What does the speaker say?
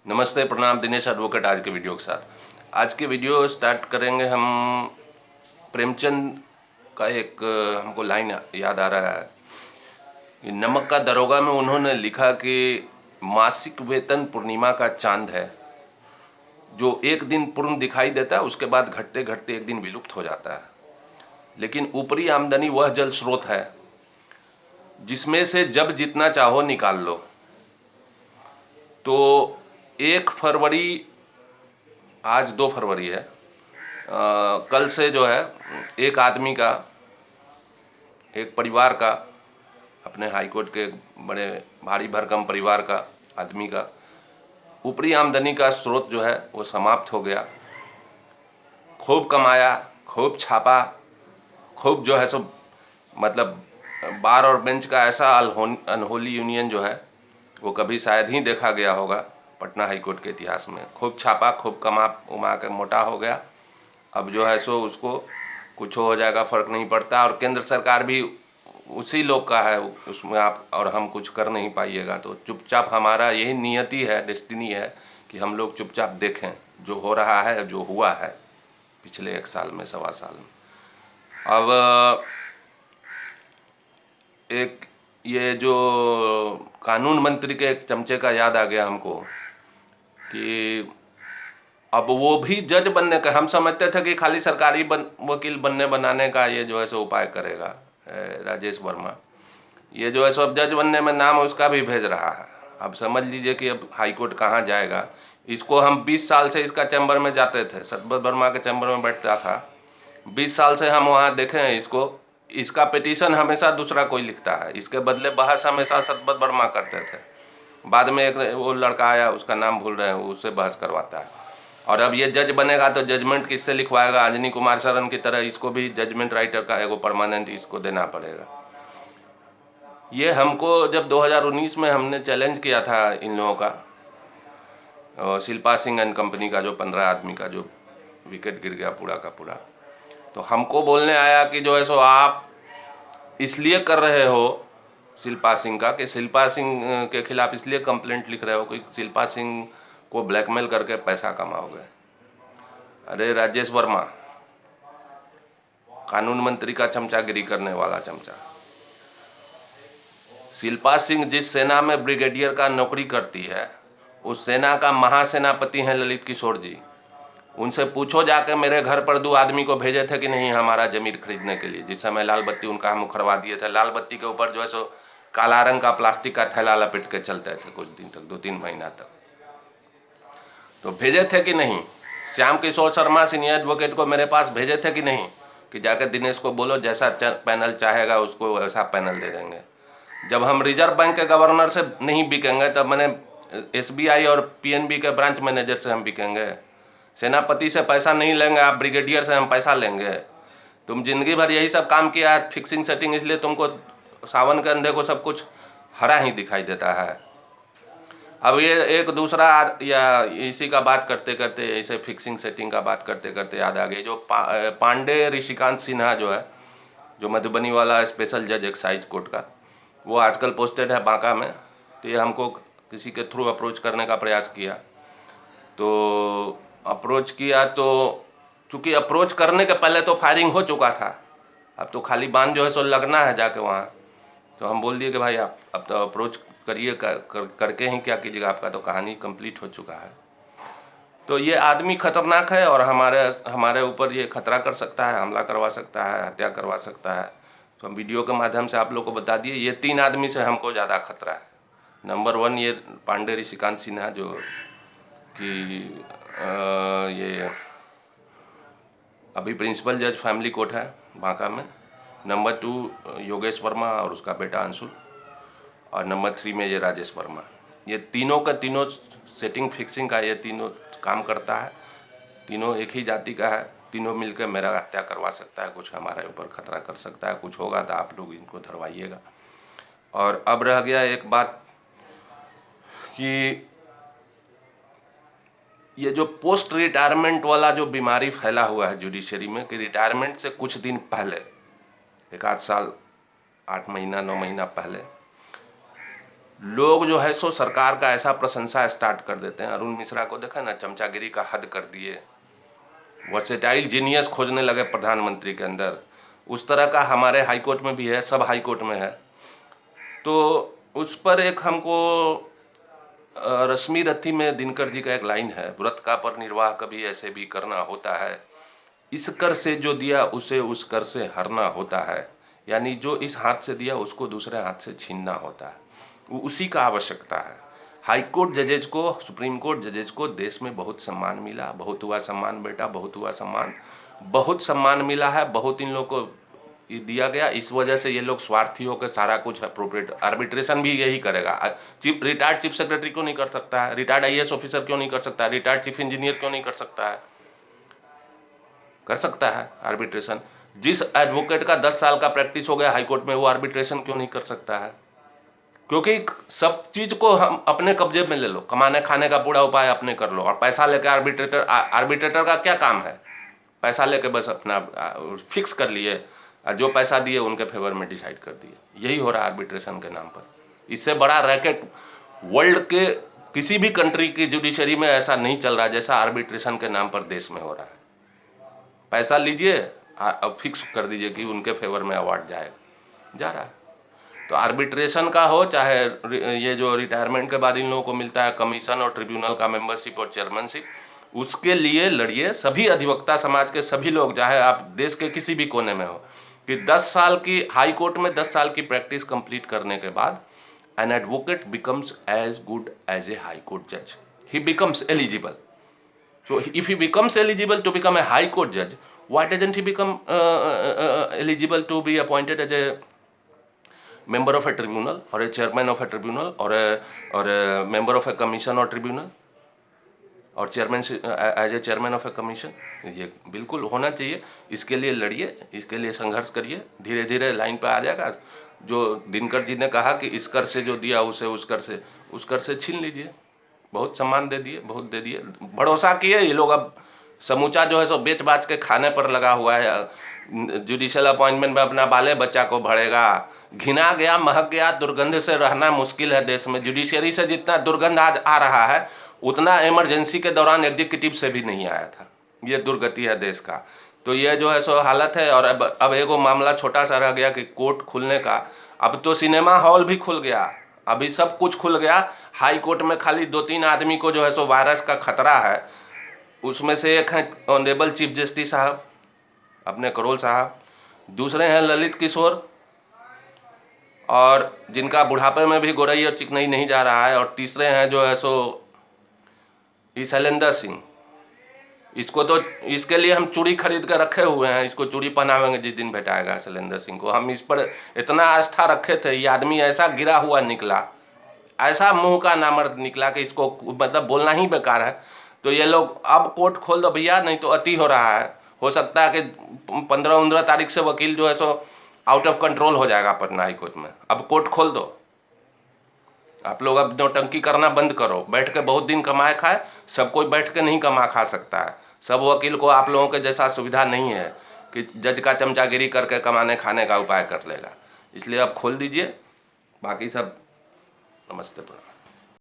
नमस्ते, प्रणाम। दिनेश एडवोकेट आज के वीडियो के साथ। आज के वीडियो स्टार्ट करेंगे हम। प्रेमचंद का एक हमको लाइन याद आ रहा है कि नमक का दरोगा में उन्होंने लिखा कि मासिक वेतन पूर्णिमा का चांद है, जो एक दिन पूर्ण दिखाई देता है, उसके बाद घटते घटते एक दिन विलुप्त हो जाता है। लेकिन ऊपरी आमदनी वह जल स्रोत है जिसमें से जब जितना चाहो निकाल लो। तो 1 फरवरी, आज 2 फरवरी है, कल से जो है एक आदमी का, एक परिवार का, अपने हाईकोर्ट के बड़े भारी भरकम परिवार का आदमी का ऊपरी आमदनी का स्रोत जो है वो समाप्त हो गया। खूब कमाया, खूब छापा, खूब जो है सो मतलब बार और बेंच का ऐसा अनहोली यूनियन जो है वो कभी शायद ही देखा गया होगा पटना हाईकोर्ट के इतिहास में। खूब छापा, खूब कमा उमा के मोटा हो गया। अब जो है सो उसको कुछ हो जाएगा, फ़र्क नहीं पड़ता। और केंद्र सरकार भी उसी लोग का है, उसमें आप और हम कुछ कर नहीं पाइएगा। तो चुपचाप, हमारा यही नियति है, डेस्टिनी है कि हम लोग चुपचाप देखें जो हो रहा है, जो हुआ है पिछले 1 साल में, 1.25 साल में। अब एक ये जो कानून मंत्री के एक चमचे का याद आ गया हमको कि अब वो भी जज बनने का, हम समझते थे कि खाली सरकारी वकील बनने बनाने का ये जो है सो उपाय करेगा राजेश वर्मा। ये जो है सो अब जज बनने में नाम उसका भी भेज रहा है। अब समझ लीजिए कि अब हाईकोर्ट कहाँ जाएगा। इसको हम 20 साल से इसका चैम्बर में जाते थे, सतपथ वर्मा के चैम्बर में बैठता था। 20 साल से हम वहाँ देखे हैं इसको। इसका पिटीशन हमेशा दूसरा कोई लिखता है, इसके बदले बहस हमेशा सतपथ वर्मा करते थे। बाद में एक वो लड़का आया, उसका नाम भूल रहे हैं, उससे बहस करवाता है। और अब ये जज बनेगा तो जजमेंट किससे लिखवाएगा? अंजनी कुमार शरण की तरह इसको भी जजमेंट राइटर का एगो परमानेंट इसको देना पड़ेगा। ये हमको जब 2019 में हमने चैलेंज किया था इन लोगों का, शिल्पा सिंह एंड कंपनी का, जो 15 आदमी का जो विकेट गिर गया पूरा का पूरा, तो हमको बोलने आया कि जो है सो आप इसलिए कर रहे हो शिल्पा सिंह का, कि शिल्पा सिंह के खिलाफ इसलिए कंप्लेंट लिख रहे हो कि शिल्पा सिंह को ब्लैकमेल करके पैसा कमाओगे। अरे राजेश वर्मा, कानून मंत्री का चमचागिरी करने वाला चमचा। शिल्पा सिंह जिस सेना में ब्रिगेडियर का नौकरी करती है, उस सेना का महासेनापति हैं ललित किशोर जी। उनसे पूछो जाके, मेरे घर पर 2 आदमी को भेजे थे कि नहीं हमारा जमीन खरीदने के लिए, जिस समय लाल बत्ती उनका हम उखड़वा दिए थे। लाल बत्ती के ऊपर जो है सो काला रंग का प्लास्टिक का थैला लपेट के चलते थे कुछ दिन तक, 2-3 महीना तक। तो भेजे थे कि नहीं? श्याम किशोर शर्मा सीनियर एडवोकेट को मेरे पास भेजे थे कि नहीं कि जाकर दिनेश को बोलो जैसा पैनल चाहेगा उसको वैसा पैनल दे देंगे। जब हम रिजर्व बैंक के गवर्नर से नहीं बिकेंगे, तब मैंने SBI और PNB के ब्रांच मैनेजर से हम बिकेंगे। सेनापति से पैसा नहीं लेंगे, आप ब्रिगेडियर से हम पैसा लेंगे। तुम जिंदगी भर यही सब काम किया है, फिक्सिंग सेटिंग, इसलिए तुमको सावन के अंधे को सब कुछ हरा ही दिखाई देता है। अब ये एक दूसरा या इसी का बात करते करते, ऐसे फिक्सिंग सेटिंग का बात करते करते याद आ गई, जो पांडे ऋषिकांत सिन्हा जो है, जो मधुबनी वाला स्पेशल जज एक्साइज कोर्ट का, वो आजकल पोस्टेड है बांका में। तो ये हमको किसी के थ्रू अप्रोच करने का प्रयास किया, तो अप्रोच किया, तो चूँकि अप्रोच करने के पहले तो फायरिंग हो चुका था, अब तो खाली बांध जो है सो लगना है जाके वहाँ। तो हम बोल दिए कि भाई आप अब तो अप्रोच करिए, करके ही क्या कीजिएगा, आपका तो कहानी कंप्लीट हो चुका है। तो ये आदमी खतरनाक है और हमारे ऊपर ये खतरा कर सकता है, हमला करवा सकता है, हत्या करवा सकता है। तो हम वीडियो के माध्यम से आप लोग को बता दिए, ये 3 आदमी से हमको ज़्यादा खतरा है। नंबर 1 ये पांडे ऋषिकांत सिन्हा, जो कि ये अभी प्रिंसिपल जज फैमिली कोर्ट है बांका में। नंबर 2 योगेश वर्मा और उसका बेटा अंशुल। और नंबर 3 में ये राजेश वर्मा। ये तीनों का तीनों सेटिंग फिक्सिंग का ये तीनों काम करता है। तीनों एक ही जाति का है। तीनों मिलकर मेरा हत्या करवा सकता है, कुछ हमारे ऊपर खतरा कर सकता है। कुछ होगा तो आप लोग इनको धरवाइएगा। और अब रह गया एक बात कि ये जो पोस्ट रिटायरमेंट वाला जो बीमारी फैला हुआ है जुडिशरी में, कि रिटायरमेंट से कुछ दिन पहले, 1 आध साल, 8 महीना 9 महीना पहले, लोग जो है सो सरकार का ऐसा प्रशंसा स्टार्ट कर देते हैं। अरुण मिश्रा को देखा ना, चमचागिरी का हद कर दिए, वर्सेटाइल जीनियस खोजने लगे प्रधानमंत्री के अंदर। उस तरह का हमारे हाई कोर्ट में भी है, सब हाई कोर्ट में है। तो उस पर एक हमको रश्मि रथी में दिनकर जी का एक लाइन है, व्रत का परिनिर्वाह कभी ऐसे भी करना होता है, इस कर से जो दिया उसे उस कर से हरना होता है। यानी जो इस हाथ से दिया उसको दूसरे हाथ से छीनना होता है, उसी का आवश्यकता है। हाई कोर्ट जजेज को, सुप्रीम कोर्ट जजेज को देश में बहुत सम्मान मिला, बहुत हुआ सम्मान बेटा, बहुत हुआ सम्मान, बहुत सम्मान मिला है, बहुत इन लोगों को दिया गया। इस वजह से ये लोग स्वार्थी होकर सारा कुछ अप्रोप्रिएट, आर्बिट्रेशन भी यही करेगा। रिटायर्ड चीफ सेक्रेटरी क्यों नहीं कर सकता है? रिटायर्ड आईएएस ऑफिसर क्यों नहीं कर सकता है? रिटायर्ड चीफ इंजीनियर क्यों नहीं कर सकता है? कर सकता है आर्बिट्रेशन। जिस एडवोकेट का 10 साल का प्रैक्टिस हो गया हाईकोर्ट में, वो आर्बिट्रेशन क्यों नहीं कर सकता है? क्योंकि सब चीज को हम अपने कब्जे में ले लो, कमाने खाने का पूरा उपाय अपने कर लो, और पैसा लेके आर्बिट्रेटर का क्या काम है? पैसा लेके बस अपना फिक्स कर लिए, जो पैसा दिए उनके फेवर में डिसाइड कर दिए। यही हो रहा है आर्बिट्रेशन के नाम पर। इससे बड़ा रैकेट वर्ल्ड के किसी भी कंट्री की जुडिशरी में ऐसा नहीं चल रहा जैसा आर्बिट्रेशन के नाम पर देश में हो रहा है। पैसा लीजिए, अब फिक्स कर दीजिए कि उनके फेवर में अवार्ड जा रहा है। तो आर्बिट्रेशन का हो, चाहे ये जो रिटायरमेंट के बाद इन लोगों को मिलता है कमीशन और ट्रिब्यूनल का मेंबरशिप और चेयरमैनशिप, उसके लिए लड़िए सभी अधिवक्ता समाज के सभी लोग, चाहे आप देश के किसी भी कोने में हो, कि 10 साल की हाई कोर्ट में 10 साल की प्रैक्टिस कंप्लीट करने के बाद an advocate becomes as good as a high court जज, he becomes eligible. So if he becomes eligible to become a high court judge, why doesn't he become eligible to be appointed as a member of a tribunal or a chairman of a tribunal or a member of a commission or tribunal और chairman as a chairman of a commission? ये बिल्कुल होना चाहिए। इसके लिए लड़िए, इसके लिए संघर्ष करिए, धीरे धीरे लाइन पे आ जाएगा। जो दिनकर जी ने कहा कि इस कर से जो दिया उसे उस कर से छीन लीजिए। बहुत सम्मान दे दिए, बहुत दे दिए, भरोसा किए। ये लोग अब समूचा जो है सो बेच बाच के खाने पर लगा हुआ है। जुडिशियल अपॉइंटमेंट में अपना बाले बच्चा को भरेगा। घिना गया, महक गया, दुर्गंध से रहना मुश्किल है देश में। जुडिशरी से जितना दुर्गंध आज आ रहा है उतना इमरजेंसी के दौरान एग्जीक्यूटिव से भी नहीं आया था। ये दुर्गति है देश का। तो ये जो है सो हालत है। और अब एगो मामला छोटा सा रह गया कि कोर्ट खुलने का। अब तो सिनेमा हॉल भी खुल गया, अभी सब कुछ खुल गया। हाई कोर्ट में खाली 2-3 आदमी को जो है सो वायरस का खतरा है। उसमें से एक है ऑनरेबल चीफ जस्टिस साहब अपने करोल साहब, दूसरे हैं ललित किशोर, और जिनका बुढ़ापे में भी गोरई और चिकनई नहीं जा रहा है, और तीसरे हैं जो है सो शैलेंद्र सिंह। इसको तो, इसके लिए हम चूड़ी खरीद कर रखे हुए हैं, इसको चूड़ी पहनावेंगे जिस दिन भेटाएगा शैलेंद्र सिंह को। हम इस पर इतना आस्था रखे थे। ये आदमी ऐसा गिरा हुआ निकला, ऐसा मुंह का नामर्द निकला कि इसको मतलब बोलना ही बेकार है। तो ये लोग अब कोर्ट खोल दो भैया, नहीं तो अति हो रहा है। हो सकता है कि 15-19 तारीख से वकील जो है सो आउट ऑफ कंट्रोल हो जाएगा पटना हाई कोर्ट में। अब कोर्ट खोल दो। आप लोग अब नौटंकी करना बंद करो। बैठ के बहुत दिन कमाए खाए, सब कोई बैठ के नहीं कमा खा सकता है। सब वकील को आप लोगों के जैसा सुविधा नहीं है कि जज का चमचागिरी करके कमाने खाने का उपाय कर लेगा। इसलिए अब खोल दीजिए। बाकी सब नमस्ते प्रणाम।